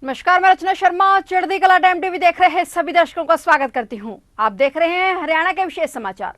नमस्कार, मैं रचना शर्मा चढ़ती कला टाइम टीवी देख रहे हैं सभी दर्शकों का स्वागत करती हूं। आप देख रहे हैं हरियाणा के विशेष समाचार।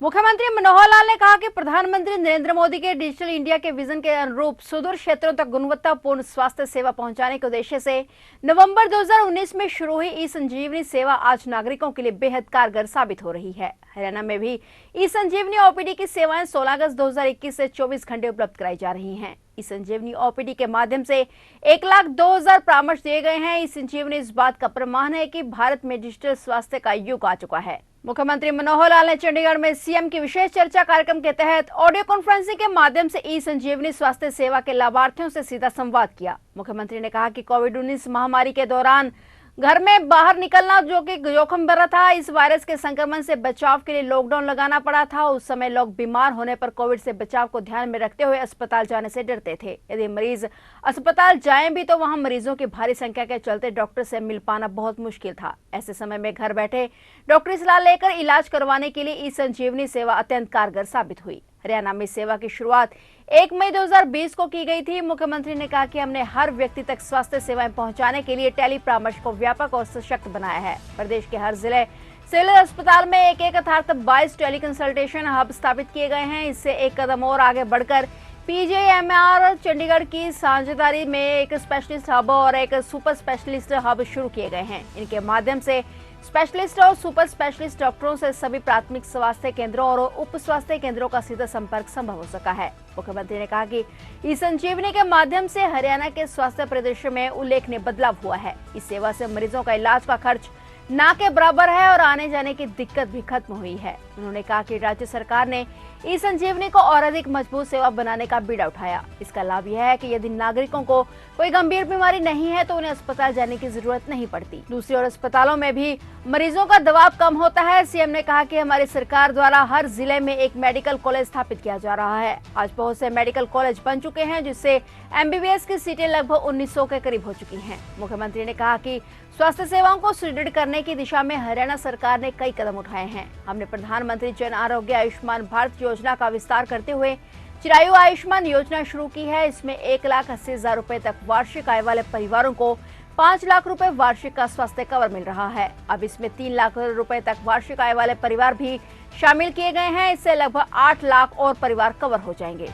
मुख्यमंत्री मनोहर लाल ने कहा कि प्रधानमंत्री नरेंद्र मोदी के डिजिटल इंडिया के विजन के अनुरूप सुदूर क्षेत्रों तक गुणवत्तापूर्ण स्वास्थ्य सेवा पहुंचाने के उद्देश्य से नवंबर 2019 में शुरू हुई ई संजीवनी सेवा आज नागरिकों के लिए बेहद कारगर साबित हो रही है। हरियाणा में भी ई संजीवनी ओपीडी की सेवाएं 16 अगस्त 2021 से 24 घंटे उपलब्ध कराई जा रही हैं। ई संजीवनी ओपीडी के माध्यम से 1,02,000 परामर्श दिए गए हैं। ई संजीवनी इस बात का प्रमाण है कि भारत में डिजिटल स्वास्थ्य का युग आ चुका है। मुख्यमंत्री मनोहर लाल ने चंडीगढ़ में सीएम की विशेष चर्चा कार्यक्रम के तहत ऑडियो कॉन्फ्रेंसिंग के माध्यम से ई संजीवनी स्वास्थ्य सेवा के लाभार्थियों से सीधा संवाद किया। मुख्यमंत्री ने कहा कि कोविड-19 महामारी के दौरान घर में बाहर निकलना जो कि जोखिम भरा था, इस वायरस के संक्रमण से बचाव के लिए लॉकडाउन लगाना पड़ा था। उस समय लोग बीमार होने पर कोविड से बचाव को ध्यान में रखते हुए अस्पताल जाने से डरते थे। यदि मरीज अस्पताल जाएं भी तो वहां मरीजों की भारी संख्या के चलते डॉक्टर से मिल पाना बहुत मुश्किल था। ऐसे समय में घर बैठे डॉक्टरी सलाह लेकर इलाज करवाने के लिए ई संजीवनी सेवा अत्यंत कारगर साबित हुई। हरियाणा में सेवा की शुरुआत 1 मई 2020 को की गई थी। मुख्यमंत्री ने कहा कि हमने हर व्यक्ति तक स्वास्थ्य सेवाएं पहुंचाने के लिए टेली परामर्श को व्यापक और सशक्त बनाया है। प्रदेश के हर जिले सिविल अस्पताल में एक अर्थात 22 टेली कंसल्टेशन हब स्थापित किए गए हैं। इससे एक कदम और आगे बढ़कर पीजीएमआर चंडीगढ़ की साझेदारी में एक स्पेशलिस्ट हब और एक सुपर स्पेशलिस्ट हब शुरू किए गए हैं। इनके माध्यम से स्पेशलिस्ट और सुपर स्पेशलिस्ट डॉक्टरों से सभी प्राथमिक स्वास्थ्य केंद्रों और उप स्वास्थ्य केंद्रों का सीधा संपर्क संभव हो सका है। मुख्यमंत्री ने कहा कि ई संजीवनी के माध्यम से हरियाणा के स्वास्थ्य परिदृश्य में उल्लेखनीय बदलाव हुआ है। इस सेवा से मरीजों का इलाज का खर्च ना के बराबर है और आने जाने की दिक्कत भी खत्म हुई है। उन्होंने कहा कि राज्य सरकार ने ई संजीवनी को और अधिक मजबूत सेवा बनाने का बीड़ा उठाया। इसका लाभ यह है कि यदि नागरिकों को कोई गंभीर बीमारी नहीं है तो उन्हें अस्पताल जाने की जरूरत नहीं पड़ती। दूसरी ओर अस्पतालों में भी मरीजों का दबाव कम होता है। सीएम ने कहा कि हमारी सरकार द्वारा हर जिले में एक मेडिकल कॉलेज स्थापित किया जा रहा है। आज बहुत से मेडिकल कॉलेज बन चुके हैं, जिससे एमबीबीएस की सीटें लगभग 1900 के करीब हो चुकी हैं। मुख्यमंत्री ने कहा कि स्वास्थ्य सेवाओं को सुदृढ़ करने की दिशा में हरियाणा सरकार ने कई कदम उठाए हैं। हमने प्रधानमंत्री जन आरोग्य आयुष्मान भारत योजना का विस्तार करते हुए चिरायु आयुष्मान योजना शुरू की है। इसमें 1,80,000 रुपए तक वार्षिक आय वाले परिवारों को 5 लाख रुपए वार्षिक का स्वास्थ्य कवर मिल रहा है। अब इसमें 3 लाख रुपए तक वार्षिक आय वाले परिवार भी शामिल किए गए हैं। इससे लगभग 8 लाख और परिवार कवर हो जाएंगे।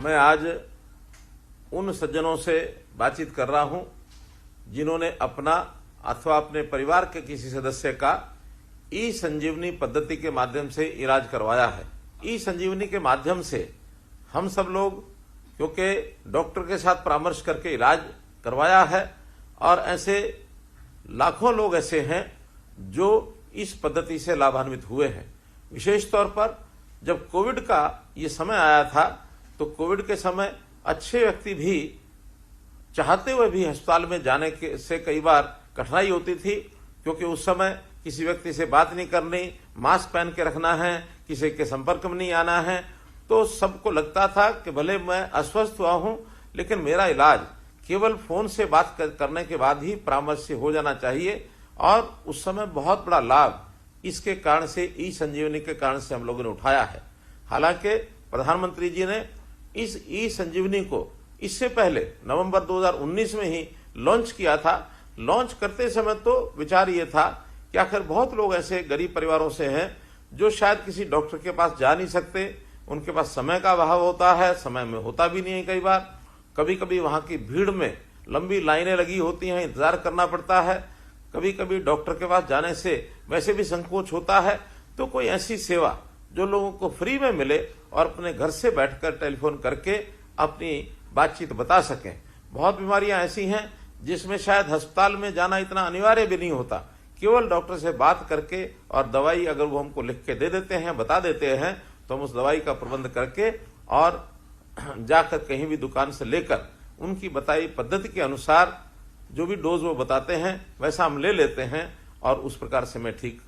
मैं आज उन सज्जनों से बातचीत कर रहा हूं जिन्होंने अपना अथवा अपने परिवार के किसी सदस्य का ई संजीवनी पद्धति के माध्यम से इलाज करवाया है। ई संजीवनी के माध्यम से हम सब लोग, क्योंकि डॉक्टर के साथ परामर्श करके इलाज करवाया है, और ऐसे लाखों लोग ऐसे हैं जो इस पद्धति से लाभान्वित हुए हैं। विशेष तौर पर जब कोविड का ये समय आया था तो कोविड के समय अच्छे व्यक्ति भी चाहते हुए भी अस्पताल में जाने के से कई बार कठिनाई होती थी, क्योंकि उस समय किसी व्यक्ति से बात नहीं करनी, मास्क पहन के रखना है, किसी के संपर्क में नहीं आना है। तो सबको लगता था कि भले मैं अस्वस्थ हुआ हूं लेकिन मेरा इलाज केवल फोन से बात करने के बाद ही परामर्श से हो जाना चाहिए। और उस समय बहुत बड़ा लाभ इसके कारण से ई संजीवनी के कारण से हम लोगों ने उठाया है। हालांकि प्रधानमंत्री जी ने इस ई संजीवनी को इससे पहले नवंबर 2019 में ही लॉन्च किया था। लॉन्च करते समय तो विचार ये था कि आखिर बहुत लोग ऐसे गरीब परिवारों से हैं जो शायद किसी डॉक्टर के पास जा नहीं सकते, उनके पास समय का अभाव होता है, समय में होता भी नहीं है। कई बार कभी कभी वहां की भीड़ में लंबी लाइनें लगी होती हैं, इंतजार करना पड़ता है, कभी कभी डॉक्टर के पास जाने से वैसे भी संकोच होता है। तो कोई ऐसी सेवा जो लोगों को फ्री में मिले और अपने घर से बैठकर टेलीफोन करके अपनी बातचीत बता सकें। बहुत बीमारियां ऐसी हैं जिसमें शायद अस्पताल में जाना इतना अनिवार्य भी नहीं होता, केवल डॉक्टर से बात करके और दवाई अगर वो हमको लिख के दे देते हैं, बता देते हैं, तो हम उस दवाई का प्रबंध करके और जाकर कहीं भी दुकान से लेकर उनकी बताई पद्धति के अनुसार जो भी डोज वो बताते हैं वैसा हम ले लेते हैं और उस प्रकार से हमें ठीक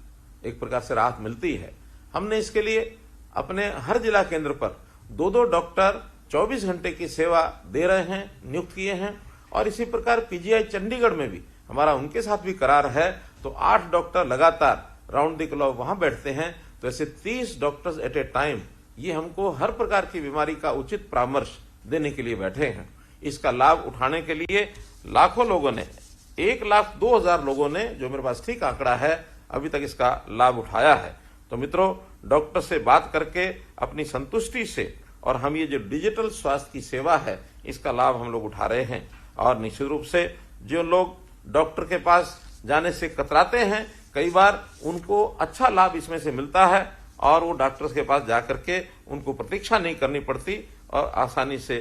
एक प्रकार से राहत मिलती है। हमने इसके लिए अपने हर जिला केंद्र पर 2-2 डॉक्टर 24 घंटे की सेवा दे रहे हैं, नियुक्त किए हैं। और इसी प्रकार पीजीआई चंडीगढ़ में भी हमारा उनके साथ भी करार है, तो 8 डॉक्टर लगातार राउंड द क्लॉक वहां बैठते हैं। तो ऐसे 30 डॉक्टर्स एट ए टाइम ये हमको हर प्रकार की बीमारी का उचित परामर्श देने के लिए बैठे हैं। इसका लाभ उठाने के लिए लाखों लोगों ने, 1,02,000 लोगों ने, जो मेरे पास ठीक आंकड़ा है, अभी तक इसका लाभ उठाया है। तो मित्रों, डॉक्टर से बात करके अपनी संतुष्टि से, और हम ये जो डिजिटल स्वास्थ्य की सेवा है इसका लाभ हम लोग उठा रहे हैं। और निश्चित रूप से जो लोग डॉक्टर के पास जाने से कतराते हैं, कई बार उनको अच्छा लाभ इसमें से मिलता है और वो डॉक्टर्स के पास जाकर के उनको प्रतीक्षा नहीं करनी पड़ती और आसानी से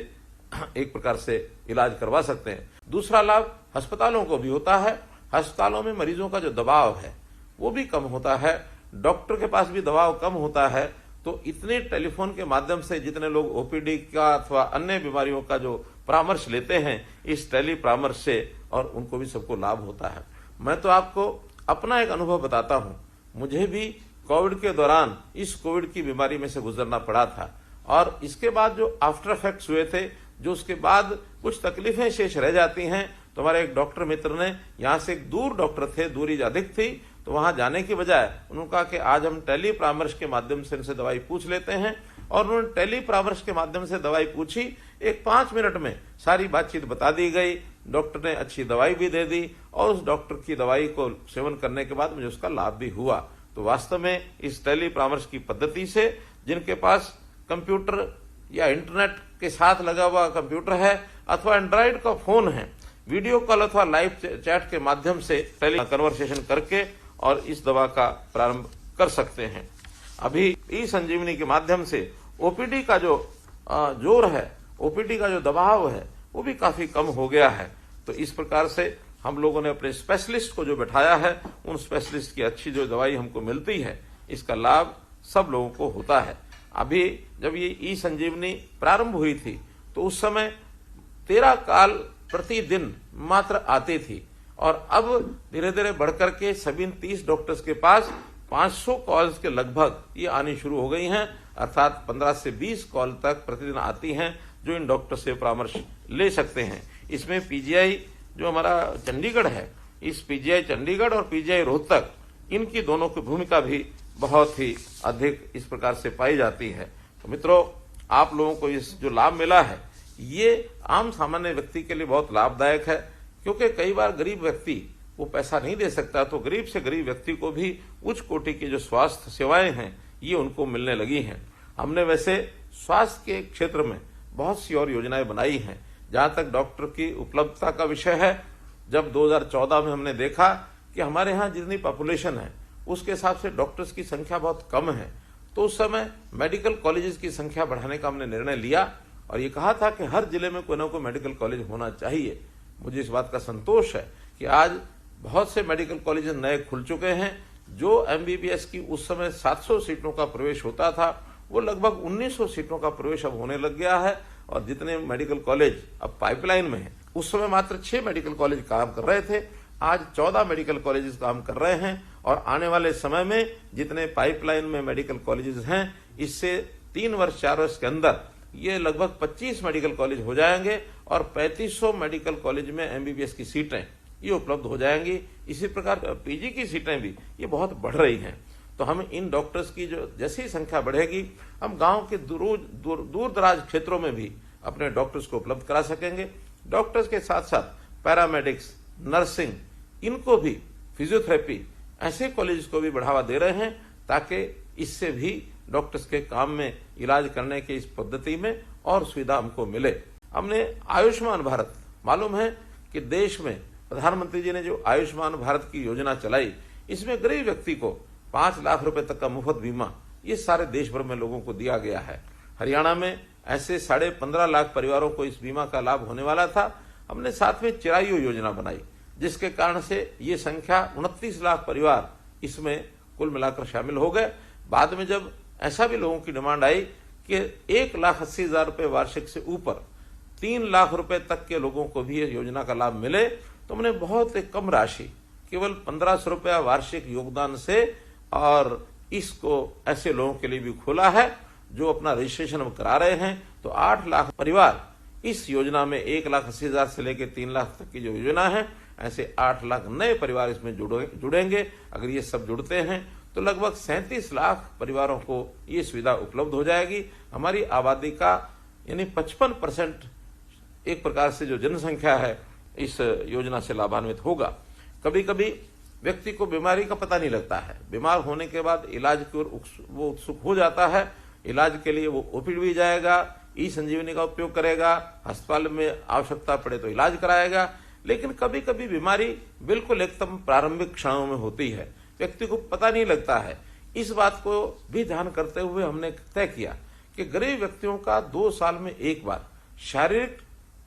एक प्रकार से इलाज करवा सकते हैं। दूसरा लाभ अस्पतालों को भी होता है। अस्पतालों में मरीजों का जो दबाव है वो भी कम होता है, डॉक्टर के पास भी दबाव कम होता है। तो इतने टेलीफोन के माध्यम से जितने लोग ओपीडी का अथवा अन्य बीमारियों का जो परामर्श लेते हैं इस टेली परामर्श से, और उनको भी सबको लाभ होता है। मैं तो आपको अपना एक अनुभव बताता हूं। मुझे भी कोविड के दौरान इस कोविड की बीमारी में से गुजरना पड़ा था, और इसके बाद जो आफ्टर इफेक्ट्स हुए थे, जो उसके बाद कुछ तकलीफें शेष रह जाती हैं, तो हमारे एक डॉक्टर मित्र ने, यहाँ से एक दूर डॉक्टर थे, दूरी अधिक थी, तो वहां जाने की बजाय उन्होंने कहा कि आज हम टेली परामर्श के माध्यम से इनसे दवाई पूछ लेते हैं। और उन्होंने टेली परामर्श के माध्यम से दवाई पूछी, एक 5 मिनट में सारी बातचीत बता दी गई, डॉक्टर ने अच्छी दवाई भी दे दी, और उस डॉक्टर की दवाई को सेवन करने के बाद मुझे उसका लाभ भी हुआ। तो वास्तव में इस टेली परामर्श की पद्धति से जिनके पास कंप्यूटर या इंटरनेट के साथ लगा हुआ कंप्यूटर है अथवा एंड्रॉइड का फोन है, वीडियो कॉल अथवा लाइव चैट के माध्यम से टेली कन्वर्सेशन करके और इस दवा का प्रारंभ कर सकते हैं। अभी ई संजीवनी के माध्यम से ओपीडी का जो जोर है, ओपीडी का जो दबाव है, वो भी काफी कम हो गया है। तो इस प्रकार से हम लोगों ने अपने स्पेशलिस्ट को जो बैठाया है, उन स्पेशलिस्ट की अच्छी जो दवाई हमको मिलती है, इसका लाभ सब लोगों को होता है। अभी जब ये ई संजीवनी प्रारंभ हुई थी तो उस समय 13 कॉल प्रतिदिन मात्र आती थी, और अब धीरे धीरे बढ़कर के सभी 30 डॉक्टर्स के पास 500 कॉल्स के लगभग ये आनी शुरू हो गई हैं। अर्थात 15 से 20 कॉल तक प्रतिदिन आती हैं जो इन डॉक्टर से परामर्श ले सकते हैं। इसमें पीजीआई जो हमारा चंडीगढ़ है, इस पीजीआई चंडीगढ़ और पीजीआई रोहतक, इनकी दोनों की भूमिका भी बहुत ही अधिक इस प्रकार से पाई जाती है। तो मित्रों, आप लोगों को इस जो लाभ मिला है ये आम सामान्य व्यक्ति के लिए बहुत लाभदायक है, क्योंकि कई बार गरीब व्यक्ति वो पैसा नहीं दे सकता, तो गरीब से गरीब व्यक्ति को भी उच्च कोटि की जो स्वास्थ्य सेवाएं हैं ये उनको मिलने लगी हैं। हमने वैसे स्वास्थ्य के क्षेत्र में बहुत सी और योजनाएं बनाई हैं। जहां तक डॉक्टर की उपलब्धता का विषय है, जब 2014 में हमने देखा कि हमारे यहाँ जितनी पॉपुलेशन है उसके हिसाब से डॉक्टर्स की संख्या बहुत कम है, तो उस समय मेडिकल कॉलेजेस की संख्या बढ़ाने का हमने निर्णय लिया और ये कहा था कि हर जिले में कोई ना कोई मेडिकल कॉलेज होना चाहिए। मुझे इस बात का संतोष है कि आज बहुत से मेडिकल कॉलेज नए खुल चुके हैं। जो एमबीबीएस की उस समय 700 सीटों का प्रवेश होता था, वो लगभग 1900 सीटों का प्रवेश अब होने लग गया है। और जितने मेडिकल कॉलेज अब पाइपलाइन में हैं, उस समय मात्र 6 मेडिकल कॉलेज काम कर रहे थे, आज 14 मेडिकल कॉलेजेस काम कर रहे हैं। और आने वाले समय में जितने पाइपलाइन में मेडिकल कॉलेजेस हैं, इससे 3 वर्ष 4 वर्ष के अंदर ये लगभग 25 मेडिकल कॉलेज हो जाएंगे और 3500 मेडिकल कॉलेज में एमबीबीएस की सीटें ये उपलब्ध हो जाएंगी। इसी प्रकार पीजी की सीटें भी ये बहुत बढ़ रही हैं। तो हम इन डॉक्टर्स की जो जैसी संख्या बढ़ेगी, हम गांव के दूर दराज क्षेत्रों में भी अपने डॉक्टर्स को उपलब्ध करा सकेंगे। डॉक्टर्स के साथ साथ पैरामेडिक्स, नर्सिंग, इनको भी, फिजियोथेरेपी, ऐसे कॉलेज को भी बढ़ावा दे रहे हैं ताकि इससे भी डॉक्टर्स के काम में, इलाज करने की इस पद्धति में और सुविधा हमको मिले। हमने आयुष्मान भारत, मालूम है कि देश में प्रधानमंत्री जी ने जो आयुष्मान भारत की योजना चलाई, इसमें गरीब व्यक्ति को 5 लाख रुपए तक का मुफ्त बीमा ये सारे देश भर में लोगों को दिया गया है। हरियाणा में ऐसे 15.5 लाख परिवारों को इस बीमा का लाभ होने वाला था। हमने साथ में चिरायु योजना बनाई, जिसके कारण से ये संख्या 29 लाख परिवार इसमें कुल मिलाकर शामिल हो गए। बाद में जब ऐसा भी लोगों की डिमांड आई कि 1,80,000 रुपए वार्षिक से ऊपर 3 लाख रुपए तक के लोगों को भी ये योजना का लाभ मिले, तो हमने बहुत कम राशि, केवल 1500 रुपया वार्षिक योगदान से, और इसको ऐसे लोगों के लिए भी खोला है जो अपना रजिस्ट्रेशन करा रहे हैं। तो 8 लाख परिवार इस योजना में, 1,80,000 से लेकर 3 लाख तक की जो योजना है, ऐसे 8 लाख नए परिवार इसमें जुड़ेंगे। अगर ये सब जुड़ते हैं तो लगभग 37 लाख परिवारों को ये सुविधा उपलब्ध हो जाएगी। हमारी आबादी का यानी 55% एक प्रकार से जो जनसंख्या है इस योजना से लाभान्वित होगा। कभी कभी व्यक्ति को बीमारी का पता नहीं लगता है, बीमार होने के बाद इलाज की ओर वो उत्सुक हो जाता है, इलाज के लिए वो ओपीडी भी जाएगा, ई संजीवनी का उपयोग करेगा, अस्पताल में आवश्यकता पड़े तो इलाज कराएगा। लेकिन कभी कभी बीमारी बिल्कुल एकदम प्रारंभिक क्षणों में होती है, व्यक्ति को पता नहीं लगता है। इस बात को भी ध्यान करते हुए हमने तय किया कि गरीब व्यक्तियों का 2 साल में एक बार शारीरिक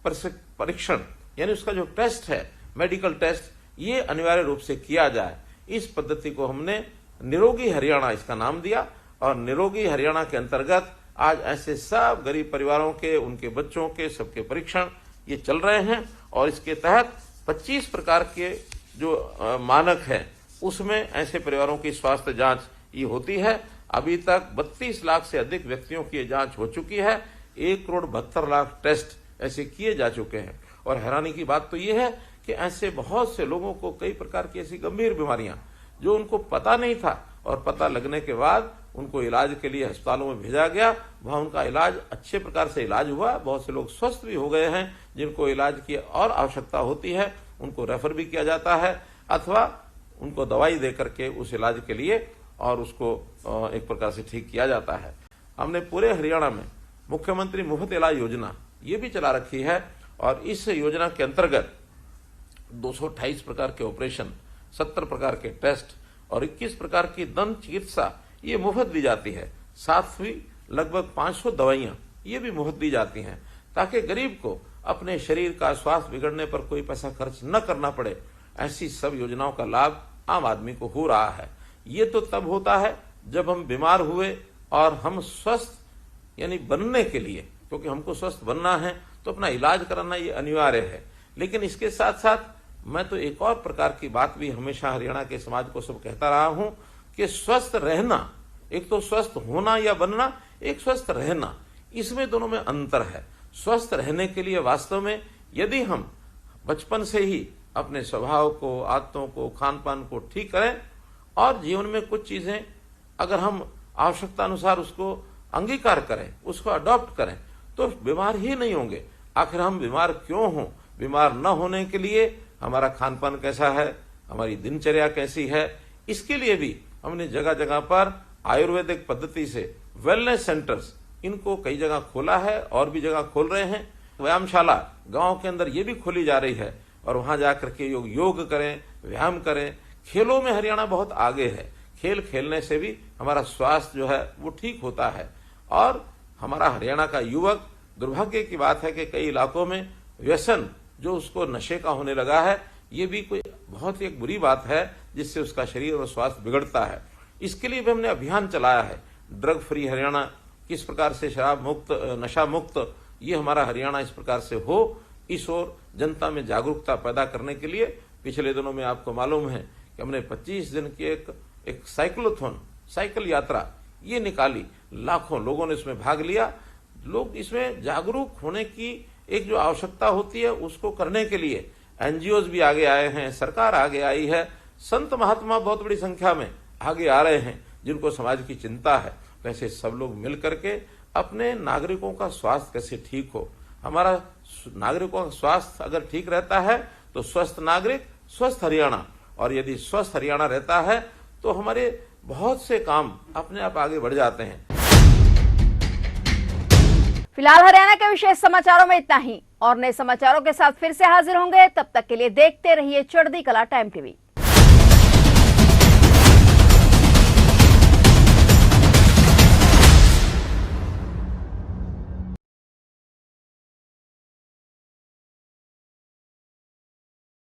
परीक्षण यानी उसका जो टेस्ट है, मेडिकल टेस्ट, ये अनिवार्य रूप से किया जाए। इस पद्धति को हमने निरोगी हरियाणा इसका नाम दिया और निरोगी हरियाणा के अंतर्गत आज ऐसे सब गरीब परिवारों के, उनके बच्चों के, सबके परीक्षण ये चल रहे हैं और इसके तहत 25 प्रकार के जो मानक है उसमें ऐसे परिवारों की स्वास्थ्य जांच ये होती है। अभी तक 32 लाख से अधिक व्यक्तियों की जांच हो चुकी है, 1,72,00,000 टेस्ट ऐसे किए जा चुके हैं। और हैरानी की बात तो ये है कि ऐसे बहुत से लोगों को कई प्रकार की ऐसी गंभीर बीमारियां जो उनको पता नहीं था और पता लगने के बाद उनको इलाज के लिए अस्पतालों में भेजा गया, वहां उनका इलाज अच्छे प्रकार से इलाज हुआ। बहुत से लोग स्वस्थ भी हो गए हैं, जिनको इलाज की और आवश्यकता होती है उनको रेफर भी किया जाता है अथवा उनको दवाई दे करके उस इलाज के लिए और उसको एक प्रकार से ठीक किया जाता है। हमने पूरे हरियाणा में मुख्यमंत्री मुफ्त इलाज योजना ये भी चला रखी है और इस योजना के अंतर्गत 228 प्रकार के ऑपरेशन, 70 प्रकार के टेस्ट और 21 प्रकार की दंत चिकित्सा ये मुफ्त दी जाती है। साथ ही लगभग 500 दवाइयां ये भी मुफ्त दी जाती हैं ताकि गरीब को अपने शरीर का स्वास्थ्य बिगड़ने पर कोई पैसा खर्च न करना पड़े। ऐसी सब योजनाओं का लाभ आम आदमी को हो रहा है। ये तो तब होता है जब हम बीमार हुए और हम स्वस्थ यानी बनने के लिए, क्योंकि हमको स्वस्थ बनना है तो अपना इलाज कराना ये अनिवार्य है। लेकिन इसके साथ साथ मैं तो एक और प्रकार की बात भी हमेशा हरियाणा के समाज को सब कहता रहा हूं कि स्वस्थ रहना, एक तो स्वस्थ होना या बनना, एक स्वस्थ रहना, इसमें दोनों में अंतर है। स्वस्थ रहने के लिए वास्तव में यदि हम बचपन से ही अपने स्वभाव को, आदतों को, खान पान को ठीक करें और जीवन में कुछ चीजें अगर हम आवश्यकता अनुसार उसको अंगीकार करें, उसको अडॉप्ट करें, तो बीमार ही नहीं होंगे। आखिर हम बीमार क्यों हों? बीमार न होने के लिए हमारा खान पान कैसा है, हमारी दिनचर्या कैसी है, इसके लिए भी हमने जगह जगह पर आयुर्वेदिक पद्धति से वेलनेस सेंटर्स इनको कई जगह खोला है और भी जगह खोल रहे हैं। व्यायामशाला गांव के अंदर ये भी खोली जा रही है और वहां जाकर के योग करें, व्यायाम करें। खेलों में हरियाणा बहुत आगे है, खेल खेलने से भी हमारा स्वास्थ्य जो है वो ठीक होता है। और हमारा हरियाणा का युवक, दुर्भाग्य की बात है कि कई इलाकों में व्यसन जो उसको नशे का होने लगा है, ये भी कोई बहुत ही एक बुरी बात है जिससे उसका शरीर और स्वास्थ्य बिगड़ता है। इसके लिए भी हमने अभियान चलाया है, ड्रग फ्री हरियाणा, किस प्रकार से शराब मुक्त, नशा मुक्त ये हमारा हरियाणा इस प्रकार से हो, इस ओर जनता में जागरूकता पैदा करने के लिए पिछले दिनों में आपको मालूम है कि हमने 25 दिन की एक साइक्लोथॉन, साइकिल यात्रा ये निकाली। लाखों लोगों ने इसमें भाग लिया। लोग इसमें जागरूक होने की एक जो आवश्यकता होती है उसको करने के लिए एनजीओज भी आगे आए हैं, सरकार आगे आई है, संत महात्मा बहुत बड़ी संख्या में आगे आ रहे हैं जिनको समाज की चिंता है। वैसे सब लोग मिल करके अपने नागरिकों का स्वास्थ्य कैसे ठीक हो, हमारा नागरिकों का स्वास्थ्य अगर ठीक रहता है तो स्वस्थ नागरिक, स्वस्थ हरियाणा, और यदि स्वस्थ हरियाणा रहता है तो हमारे बहुत से काम अपने आप आगे बढ़ जाते हैं। फिलहाल हरियाणा के विशेष समाचारों में इतना ही और नए समाचारों के साथ फिर से हाजिर होंगे। तब तक के लिए देखते रहिए चढ़ती कला टाइम टीवी।